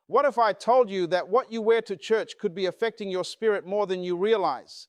What if I told you that what you wear to church could be affecting your spirit more than you realize?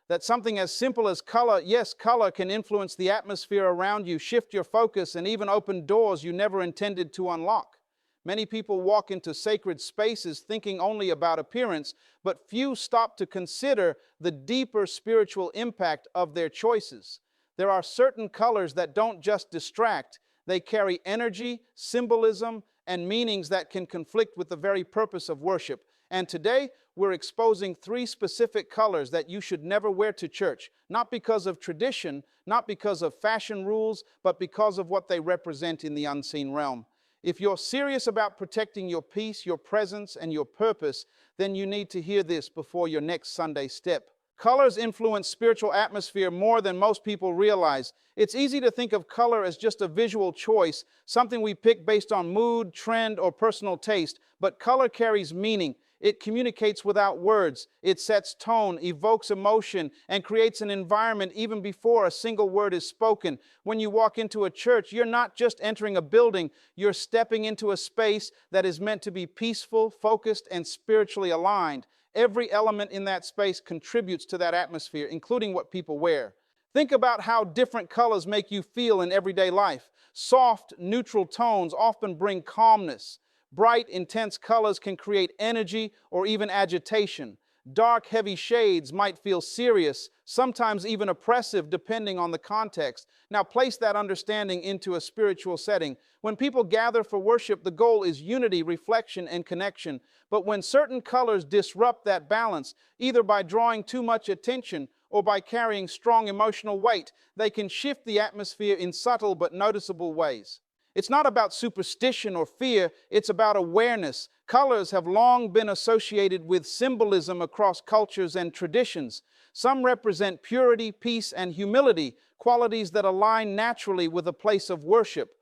That something as simple as color, yes, color can influence the atmosphere around you, shift your focus, and even open doors you never intended to unlock. Many people walk into sacred spaces thinking only about appearance, but few stop to consider the deeper spiritual impact of their choices. There are certain colors that don't just distract, they carry energy, symbolism, and meanings that can conflict with the very purpose of worship. And today, we're exposing 3 specific colors that you should never wear to church, not because of tradition, not because of fashion rules, but because of what they represent in the unseen realm. If you're serious about protecting your peace, your presence, and your purpose, then you need to hear this before your next Sunday step. Colors influence spiritual atmosphere more than most people realize. It's easy to think of color as just a visual choice, something we pick based on mood, trend, or personal taste, but color carries meaning. It communicates without words. It sets tone, evokes emotion, and creates an environment even before a single word is spoken. When you walk into a church, you're not just entering a building, you're stepping into a space that is meant to be peaceful, focused, and spiritually aligned. Every element in that space contributes to that atmosphere, including what people wear. Think about how different colors make you feel in everyday life. Soft, neutral tones often bring calmness. Bright, intense colors can create energy or even agitation. Dark, heavy shades might feel serious, sometimes even oppressive depending on the context. Now place that understanding into a spiritual setting. When people gather for worship, the goal is unity, reflection, and connection. But when certain colors disrupt that balance, either by drawing too much attention or by carrying strong emotional weight, they can shift the atmosphere in subtle but noticeable ways. It's not about superstition or fear, it's about awareness. Colors have long been associated with symbolism across cultures and traditions. Some represent purity, peace, and humility, qualities that align naturally with a place of worship.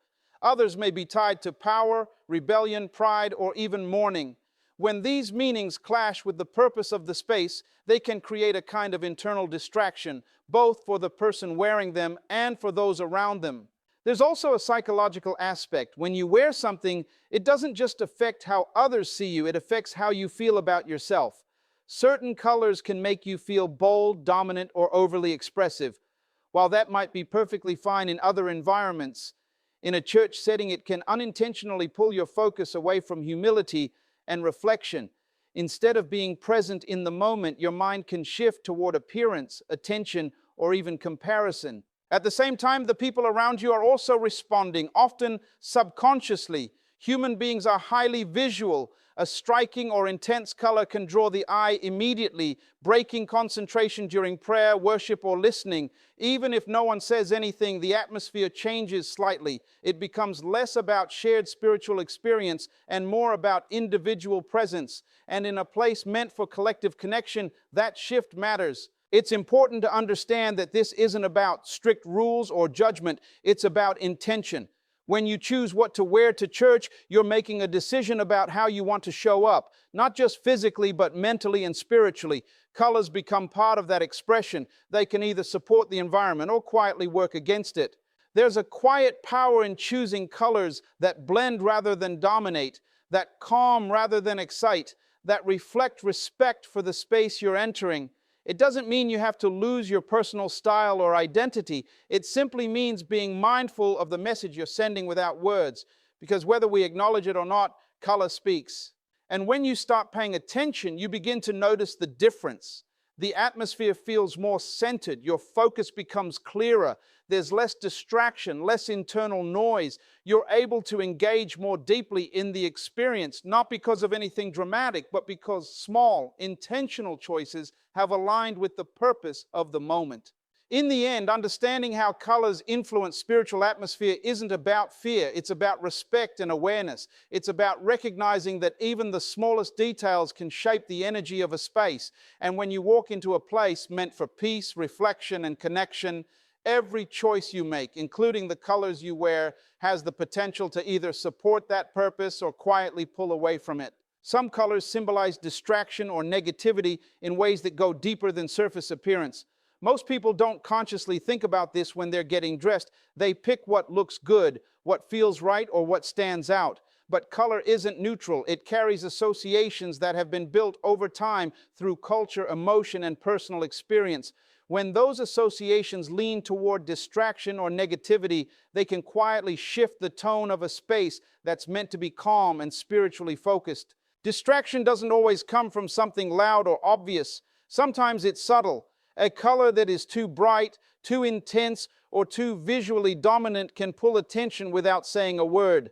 Others may be tied to power, rebellion, pride, or even mourning. When these meanings clash with the purpose of the space, they can create a kind of internal distraction, both for the person wearing them and for those around them. There's also a psychological aspect. When you wear something, it doesn't just affect how others see you, it affects how you feel about yourself. Certain colors can make you feel bold, dominant, or overly expressive. While that might be perfectly fine in other environments, in a church setting, it can unintentionally pull your focus away from humility and reflection. Instead of being present in the moment, your mind can shift toward appearance, attention, or even comparison. At the same time, the people around you are also responding, often subconsciously. Human beings are highly visual. A striking or intense color can draw the eye immediately, breaking concentration during prayer, worship, or listening. Even if no one says anything, the atmosphere changes slightly. It becomes less about shared spiritual experience and more about individual presence. And in a place meant for collective connection, that shift matters. It's important to understand that this isn't about strict rules or judgment, it's about intention. When you choose what to wear to church, you're making a decision about how you want to show up, not just physically, but mentally and spiritually. Colors become part of that expression. They can either support the environment or quietly work against it. There's a quiet power in choosing colors that blend rather than dominate, that calm rather than excite, that reflect respect for the space you're entering. It doesn't mean you have to lose your personal style or identity. It simply means being mindful of the message you're sending without words, because whether we acknowledge it or not, color speaks. And when you start paying attention, you begin to notice the difference. The atmosphere feels more centered. Your focus becomes clearer. There's less distraction, less internal noise. You're able to engage more deeply in the experience, not because of anything dramatic, but because small, intentional choices have aligned with the purpose of the moment. In the end, understanding how colors influence spiritual atmosphere isn't about fear. It's about respect and awareness. It's about recognizing that even the smallest details can shape the energy of a space. And when you walk into a place meant for peace, reflection, and connection, every choice you make, including the colors you wear, has the potential to either support that purpose or quietly pull away from it. Some colors symbolize distraction or negativity in ways that go deeper than surface appearance. Most people don't consciously think about this when they're getting dressed. They pick what looks good, what feels right, or what stands out. But color isn't neutral. It carries associations that have been built over time through culture, emotion, and personal experience. When those associations lean toward distraction or negativity, they can quietly shift the tone of a space that's meant to be calm and spiritually focused. Distraction doesn't always come from something loud or obvious. Sometimes it's subtle. A color that is too bright, too intense, or too visually dominant can pull attention without saying a word.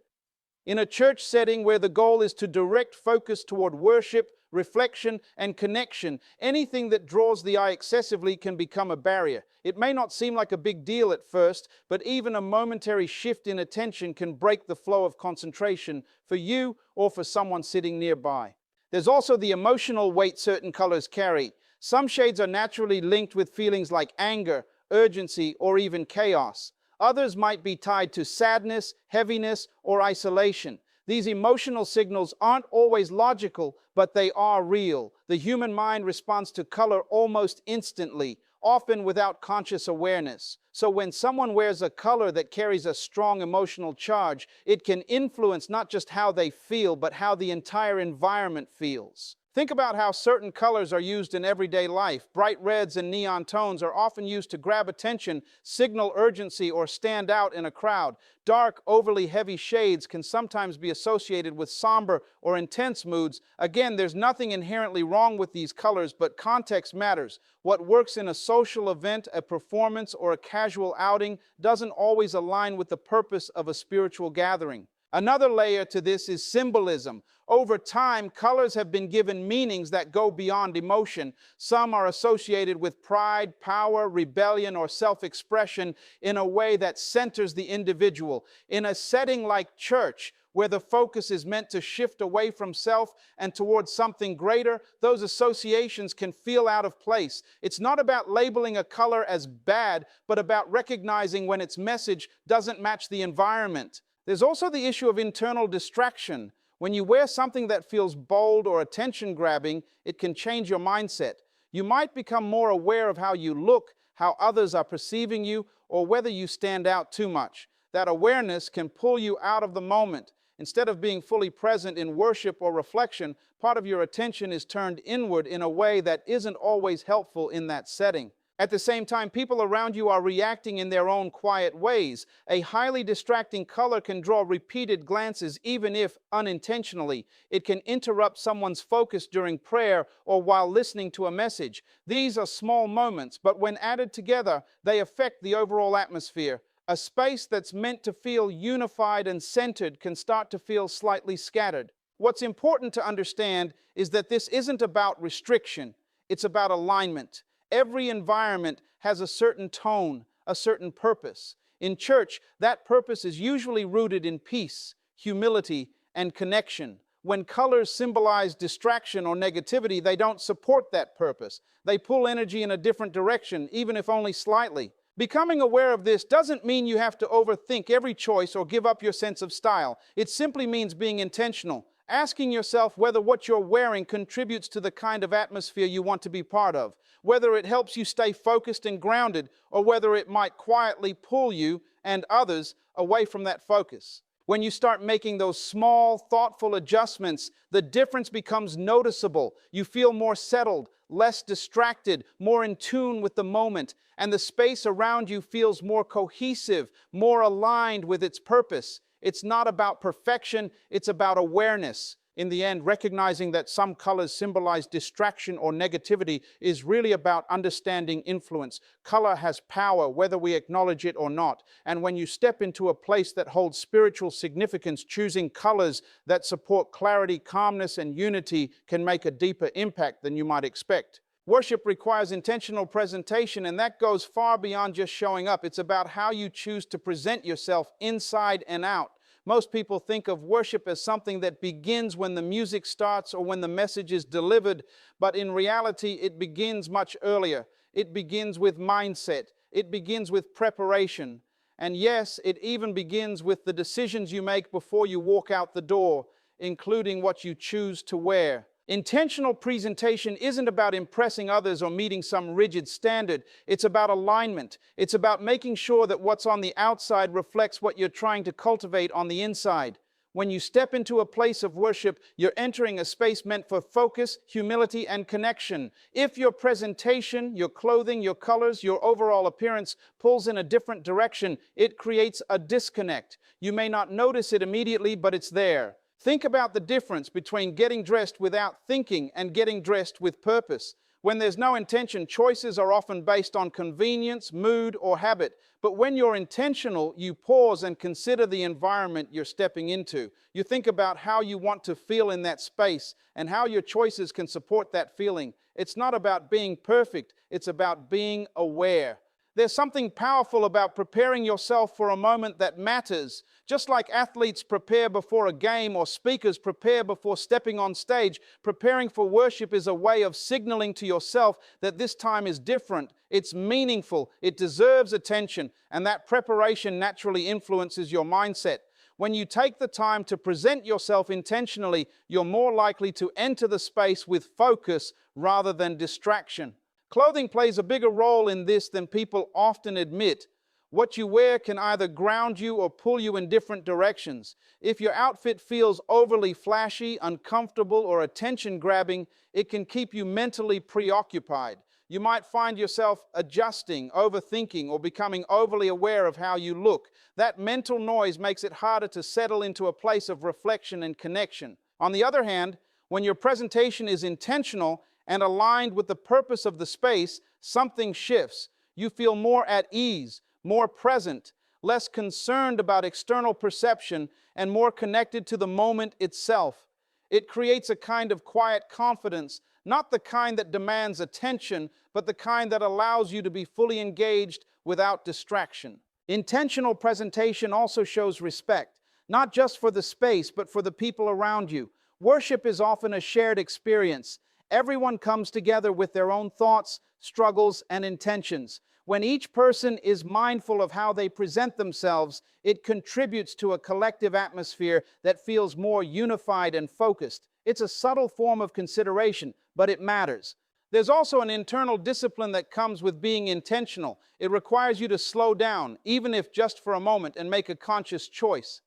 In a church setting where the goal is to direct focus toward worship, reflection, and connection, anything that draws the eye excessively can become a barrier. It may not seem like a big deal at first, but even a momentary shift in attention can break the flow of concentration for you or for someone sitting nearby. There's also the emotional weight certain colors carry. Some shades are naturally linked with feelings like anger, urgency, or even chaos. Others might be tied to sadness, heaviness, or isolation. These emotional signals aren't always logical, but they are real. The human mind responds to color almost instantly, often without conscious awareness. So when someone wears a color that carries a strong emotional charge, it can influence not just how they feel, but how the entire environment feels. Think about how certain colors are used in everyday life. Bright reds and neon tones are often used to grab attention, signal urgency, or stand out in a crowd. Dark, overly heavy shades can sometimes be associated with somber or intense moods. Again, there's nothing inherently wrong with these colors, but context matters. What works in a social event, a performance, or a casual outing doesn't always align with the purpose of a spiritual gathering. Another layer to this is symbolism. Over time, colors have been given meanings that go beyond emotion. Some are associated with pride, power, rebellion, or self-expression in a way that centers the individual. In a setting like church, where the focus is meant to shift away from self and towards something greater, those associations can feel out of place. It's not about labeling a color as bad, but about recognizing when its message doesn't match the environment. There's also the issue of internal distraction. When you wear something that feels bold or attention-grabbing, it can change your mindset. You might become more aware of how you look, how others are perceiving you, or whether you stand out too much. That awareness can pull you out of the moment. Instead of being fully present in worship or reflection, part of your attention is turned inward in a way that isn't always helpful in that setting. At the same time, people around you are reacting in their own quiet ways. A highly distracting color can draw repeated glances, even if unintentionally. It can interrupt someone's focus during prayer or while listening to a message. These are small moments, but when added together, they affect the overall atmosphere. A space that's meant to feel unified and centered can start to feel slightly scattered. What's important to understand is that this isn't about restriction, it's about alignment. Every environment has a certain tone, a certain purpose. In church, that purpose is usually rooted in peace, humility, and connection. When colors symbolize distraction or negativity, they don't support that purpose. They pull energy in a different direction, even if only slightly. Becoming aware of this doesn't mean you have to overthink every choice or give up your sense of style. It simply means being intentional, asking yourself whether what you're wearing contributes to the kind of atmosphere you want to be part of, whether it helps you stay focused and grounded, or whether it might quietly pull you and others away from that focus. When you start making those small, thoughtful adjustments, the difference becomes noticeable. You feel more settled, less distracted, more in tune with the moment, and the space around you feels more cohesive, more aligned with its purpose. It's not about perfection, it's about awareness. In the end, recognizing that some colors symbolize distraction or negativity is really about understanding influence. Color has power, whether we acknowledge it or not. And when you step into a place that holds spiritual significance, choosing colors that support clarity, calmness, and unity can make a deeper impact than you might expect. Worship requires intentional presentation, and that goes far beyond just showing up. It's about how you choose to present yourself inside and out. Most people think of worship as something that begins when the music starts or when the message is delivered, but in reality, it begins much earlier. It begins with mindset. It begins with preparation. And yes, it even begins with the decisions you make before you walk out the door, including what you choose to wear. Intentional presentation isn't about impressing others or meeting some rigid standard. It's about alignment. It's about making sure that what's on the outside reflects what you're trying to cultivate on the inside. When you step into a place of worship, you're entering a space meant for focus, humility, and connection. If your presentation, your clothing, your colors, your overall appearance pulls in a different direction, it creates a disconnect. You may not notice it immediately, but it's there. Think about the difference between getting dressed without thinking and getting dressed with purpose. When there's no intention, choices are often based on convenience, mood, or habit. But when you're intentional, you pause and consider the environment you're stepping into. You think about how you want to feel in that space and how your choices can support that feeling. It's not about being perfect, it's about being aware. There's something powerful about preparing yourself for a moment that matters. Just like athletes prepare before a game or speakers prepare before stepping on stage, preparing for worship is a way of signaling to yourself that this time is different, it's meaningful, it deserves attention, and that preparation naturally influences your mindset. When you take the time to present yourself intentionally, you're more likely to enter the space with focus rather than distraction. Clothing plays a bigger role in this than people often admit. What you wear can either ground you or pull you in different directions. If your outfit feels overly flashy, uncomfortable, or attention-grabbing, it can keep you mentally preoccupied. You might find yourself adjusting, overthinking, or becoming overly aware of how you look. That mental noise makes it harder to settle into a place of reflection and connection. On the other hand, when your presentation is intentional and aligned with the purpose of the space, something shifts. You feel more at ease, more present, less concerned about external perception, and more connected to the moment itself. It creates a kind of quiet confidence, not the kind that demands attention, but the kind that allows you to be fully engaged without distraction. Intentional presentation also shows respect, not just for the space, but for the people around you. Worship is often a shared experience. Everyone comes together with their own thoughts, struggles, and intentions. When each person is mindful of how they present themselves, it contributes to a collective atmosphere that feels more unified and focused. It's a subtle form of consideration, but it matters. There's also an internal discipline that comes with being intentional. It requires you to slow down, even if just for a moment, and make a conscious choice.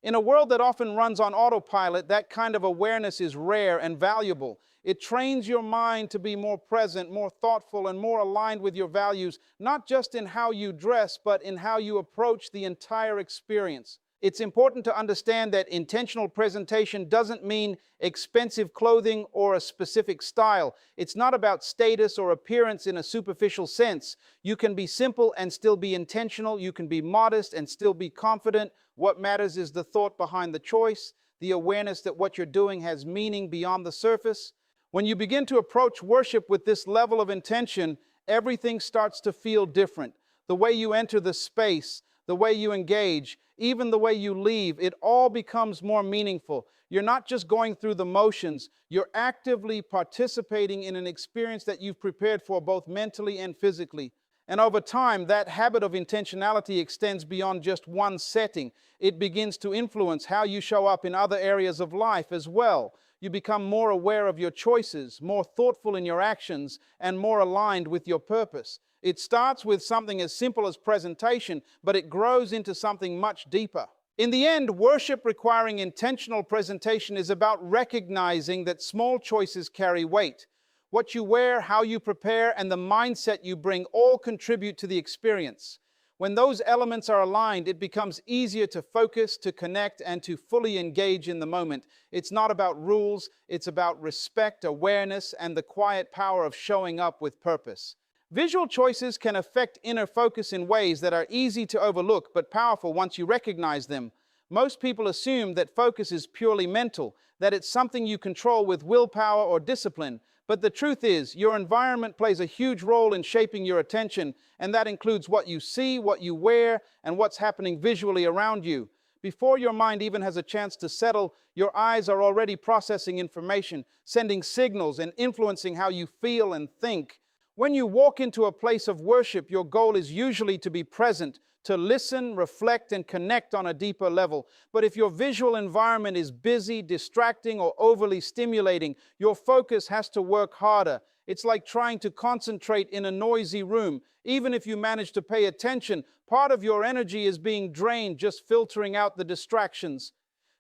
In a world that often runs on autopilot, that kind of awareness is rare and valuable. It trains your mind to be more present, more thoughtful, and more aligned with your values, not just in how you dress, but in how you approach the entire experience. It's important to understand that intentional presentation doesn't mean expensive clothing or a specific style. It's not about status or appearance in a superficial sense. You can be simple and still be intentional. You can be modest and still be confident. What matters is the thought behind the choice, the awareness that what you're doing has meaning beyond the surface. When you begin to approach worship with this level of intention, everything starts to feel different. The way you enter the space, the way you engage, even the way you leave, it all becomes more meaningful. You're not just going through the motions, you're actively participating in an experience that you've prepared for both mentally and physically. And over time, that habit of intentionality extends beyond just one setting. It begins to influence how you show up in other areas of life as well. You become more aware of your choices, more thoughtful in your actions, and more aligned with your purpose. It starts with something as simple as presentation, but it grows into something much deeper. In the end, worship requiring intentional presentation is about recognizing that small choices carry weight. What you wear, how you prepare, and the mindset you bring all contribute to the experience. When those elements are aligned, it becomes easier to focus, to connect, and to fully engage in the moment. It's not about rules, it's about respect, awareness, and the quiet power of showing up with purpose. Visual choices can affect inner focus in ways that are easy to overlook but powerful once you recognize them. Most people assume that focus is purely mental, that it's something you control with willpower or discipline. But the truth is, your environment plays a huge role in shaping your attention, and that includes what you see, what you wear, and what's happening visually around you. Before your mind even has a chance to settle, your eyes are already processing information, sending signals, and influencing how you feel and think. When you walk into a place of worship, your goal is usually to be present, to listen, reflect, and connect on a deeper level. But if your visual environment is busy, distracting, or overly stimulating, your focus has to work harder. It's like trying to concentrate in a noisy room. Even if you manage to pay attention, part of your energy is being drained just filtering out the distractions.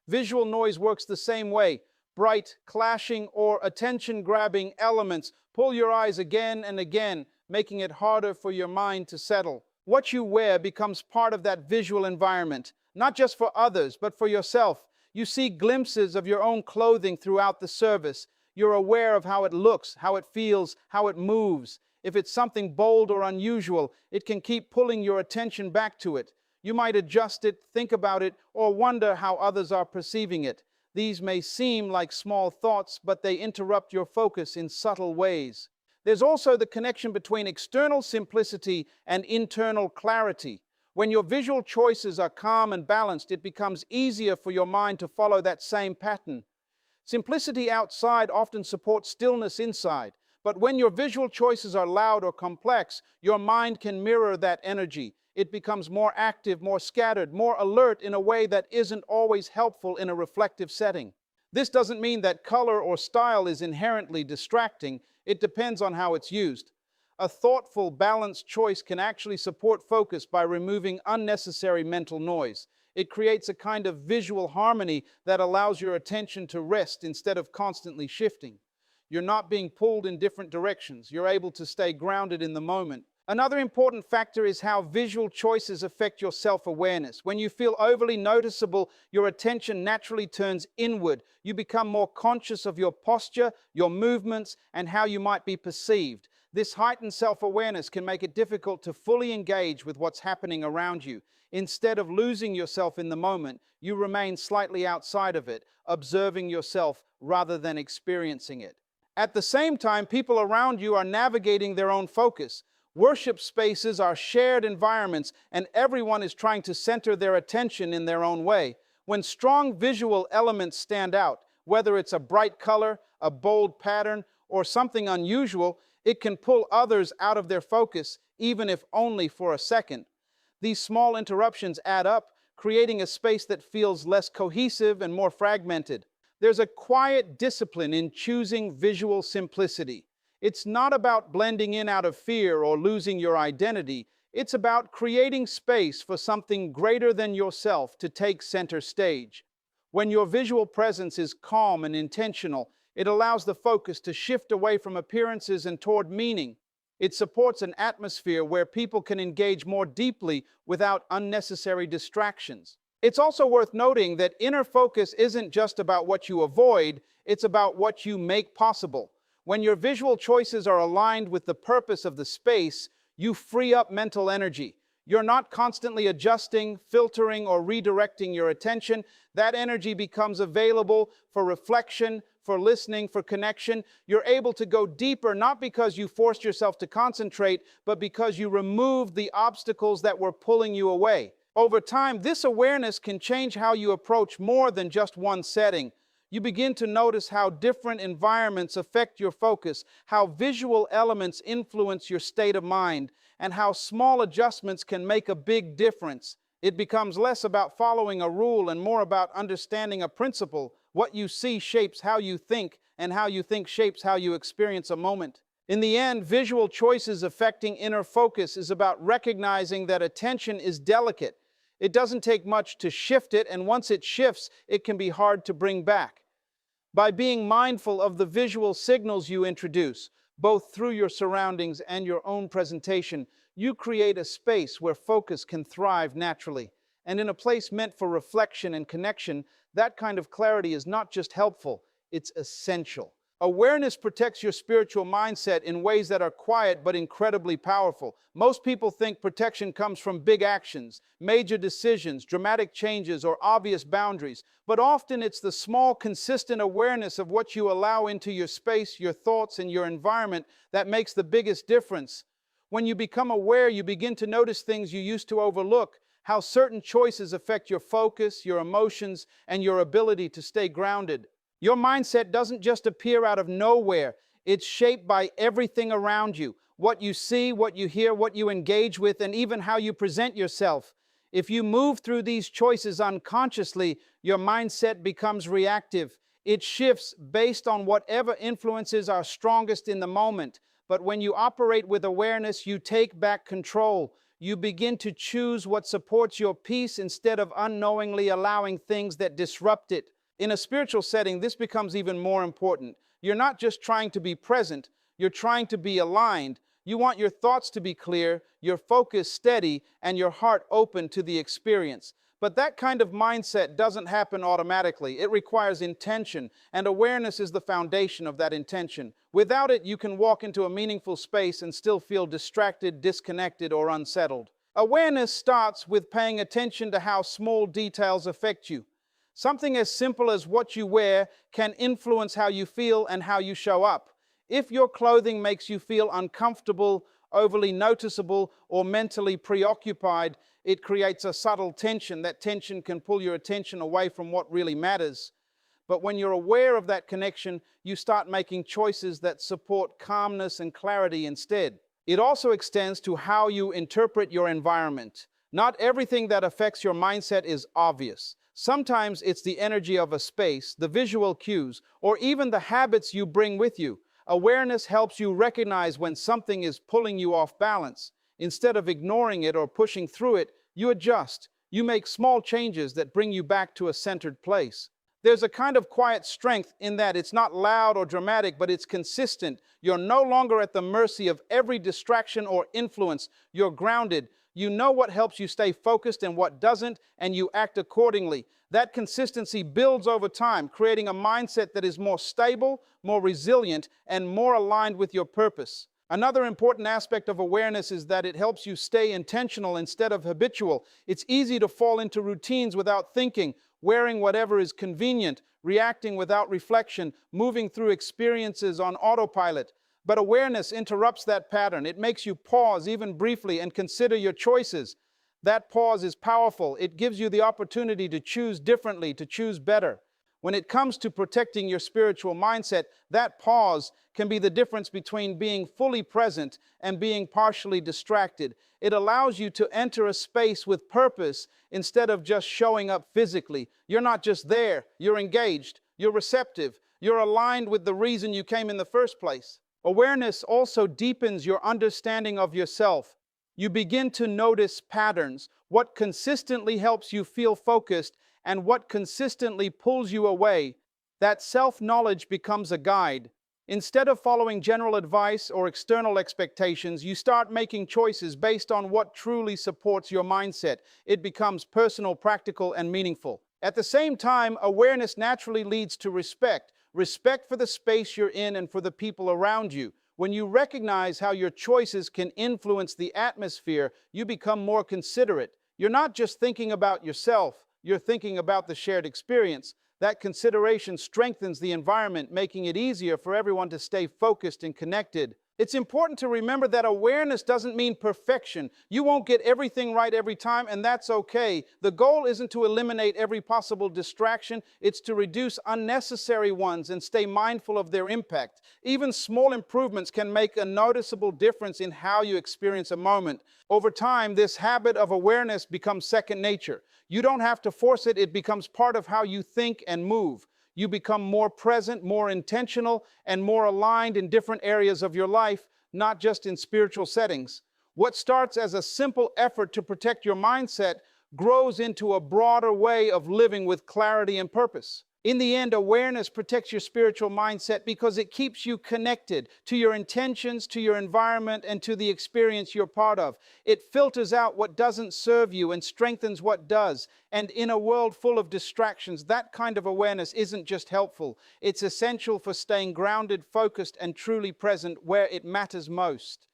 Visual noise works the same way. Bright, clashing, or attention-grabbing elements pull your eyes again and again, making it harder for your mind to settle. What you wear becomes part of that visual environment, not just for others, but for yourself. You see glimpses of your own clothing throughout the service. You're aware of how it looks, how it feels, how it moves. If it's something bold or unusual, it can keep pulling your attention back to it. You might adjust it, think about it, or wonder how others are perceiving it. These may seem like small thoughts, but they interrupt your focus in subtle ways. There's also the connection between external simplicity and internal clarity. When your visual choices are calm and balanced, it becomes easier for your mind to follow that same pattern. Simplicity outside often supports stillness inside, but when your visual choices are loud or complex, your mind can mirror that energy. It becomes more active, more scattered, more alert in a way that isn't always helpful in a reflective setting. This doesn't mean that color or style is inherently distracting. It depends on how it's used. A thoughtful, balanced choice can actually support focus by removing unnecessary mental noise. It creates a kind of visual harmony that allows your attention to rest instead of constantly shifting. You're not being pulled in different directions. You're able to stay grounded in the moment. Another important factor is how visual choices affect your self-awareness. When you feel overly noticeable, your attention naturally turns inward. You become more conscious of your posture, your movements, and how you might be perceived. This heightened self-awareness can make it difficult to fully engage with what's happening around you. Instead of losing yourself in the moment, you remain slightly outside of it, observing yourself rather than experiencing it. At the same time, people around you are navigating their own focus. Worship spaces are shared environments, and everyone is trying to center their attention in their own way. When strong visual elements stand out, whether it's a bright color, a bold pattern, or something unusual, it can pull others out of their focus, even if only for a second. These small interruptions add up, creating a space that feels less cohesive and more fragmented. There's a quiet discipline in choosing visual simplicity. It's not about blending in out of fear or losing your identity. It's about creating space for something greater than yourself to take center stage. When your visual presence is calm and intentional, it allows the focus to shift away from appearances and toward meaning. It supports an atmosphere where people can engage more deeply without unnecessary distractions. It's also worth noting that inner focus isn't just about what you avoid, it's about what you make possible. When your visual choices are aligned with the purpose of the space, you free up mental energy. You're not constantly adjusting, filtering, or redirecting your attention. That energy becomes available for reflection, for listening, for connection. You're able to go deeper, not because you forced yourself to concentrate, but because you removed the obstacles that were pulling you away. Over time, this awareness can change how you approach more than just one setting. You begin to notice how different environments affect your focus, how visual elements influence your state of mind, and how small adjustments can make a big difference. It becomes less about following a rule and more about understanding a principle. What you see shapes how you think, and how you think shapes how you experience a moment. In the end, visual choices affecting inner focus is about recognizing that attention is delicate. It doesn't take much to shift it, and once it shifts, it can be hard to bring back. By being mindful of the visual signals you introduce, both through your surroundings and your own presentation, you create a space where focus can thrive naturally. And in a place meant for reflection and connection, that kind of clarity is not just helpful, it's essential. Awareness protects your spiritual mindset in ways that are quiet but incredibly powerful. Most people think protection comes from big actions, major decisions, dramatic changes, or obvious boundaries. But often it's the small, consistent awareness of what you allow into your space, your thoughts, and your environment that makes the biggest difference. When you become aware, you begin to notice things you used to overlook, how certain choices affect your focus, your emotions, and your ability to stay grounded. Your mindset doesn't just appear out of nowhere. It's shaped by everything around you. What you see, what you hear, what you engage with, and even how you present yourself. If you move through these choices unconsciously, your mindset becomes reactive. It shifts based on whatever influences are strongest in the moment. But when you operate with awareness, you take back control. You begin to choose what supports your peace instead of unknowingly allowing things that disrupt it. In a spiritual setting, this becomes even more important. You're not just trying to be present, you're trying to be aligned. You want your thoughts to be clear, your focus steady, and your heart open to the experience. But that kind of mindset doesn't happen automatically. It requires intention, and awareness is the foundation of that intention. Without it, you can walk into a meaningful space and still feel distracted, disconnected, or unsettled. Awareness starts with paying attention to how small details affect you. Something as simple as what you wear can influence how you feel and how you show up. If your clothing makes you feel uncomfortable, overly noticeable, or mentally preoccupied, it creates a subtle tension. That tension can pull your attention away from what really matters. But when you're aware of that connection, you start making choices that support calmness and clarity instead. It also extends to how you interpret your environment. Not everything that affects your mindset is obvious. Sometimes it's the energy of a space, the visual cues, or even the habits you bring with you. Awareness helps you recognize when something is pulling you off balance. Instead of ignoring it or pushing through it, you adjust. You make small changes that bring you back to a centered place. There's a kind of quiet strength in that. It's not loud or dramatic, but it's consistent. You're no longer at the mercy of every distraction or influence. You're grounded. You know what helps you stay focused and what doesn't, and you act accordingly. That consistency builds over time, creating a mindset that is more stable, more resilient, and more aligned with your purpose. Another important aspect of awareness is that it helps you stay intentional instead of habitual. It's easy to fall into routines without thinking, wearing whatever is convenient, reacting without reflection, moving through experiences on autopilot. But awareness interrupts that pattern. It makes you pause even briefly and consider your choices. That pause is powerful. It gives you the opportunity to choose differently, to choose better. When it comes to protecting your spiritual mindset, that pause can be the difference between being fully present and being partially distracted. It allows you to enter a space with purpose instead of just showing up physically. You're not just there, you're engaged, you're receptive, you're aligned with the reason you came in the first place. Awareness also deepens your understanding of yourself. You begin to notice patterns, what consistently helps you feel focused and what consistently pulls you away. That self-knowledge becomes a guide. Instead of following general advice or external expectations, you start making choices based on what truly supports your mindset. It becomes personal, practical, and meaningful. At the same time, awareness naturally leads to respect. Respect for the space you're in and for the people around you. When you recognize how your choices can influence the atmosphere, you become more considerate. You're not just thinking about yourself, you're thinking about the shared experience. That consideration strengthens the environment, making it easier for everyone to stay focused and connected. It's important to remember that awareness doesn't mean perfection. You won't get everything right every time, and that's okay. The goal isn't to eliminate every possible distraction. It's to reduce unnecessary ones and stay mindful of their impact. Even small improvements can make a noticeable difference in how you experience a moment. Over time, this habit of awareness becomes second nature. You don't have to force it. It becomes part of how you think and move. You become more present, more intentional, and more aligned in different areas of your life, not just in spiritual settings. What starts as a simple effort to protect your mindset grows into a broader way of living with clarity and purpose. In the end, awareness protects your spiritual mindset because it keeps you connected to your intentions, to your environment, and to the experience you're part of. It filters out what doesn't serve you and strengthens what does. And in a world full of distractions, that kind of awareness isn't just helpful. It's essential for staying grounded, focused, and truly present where it matters most.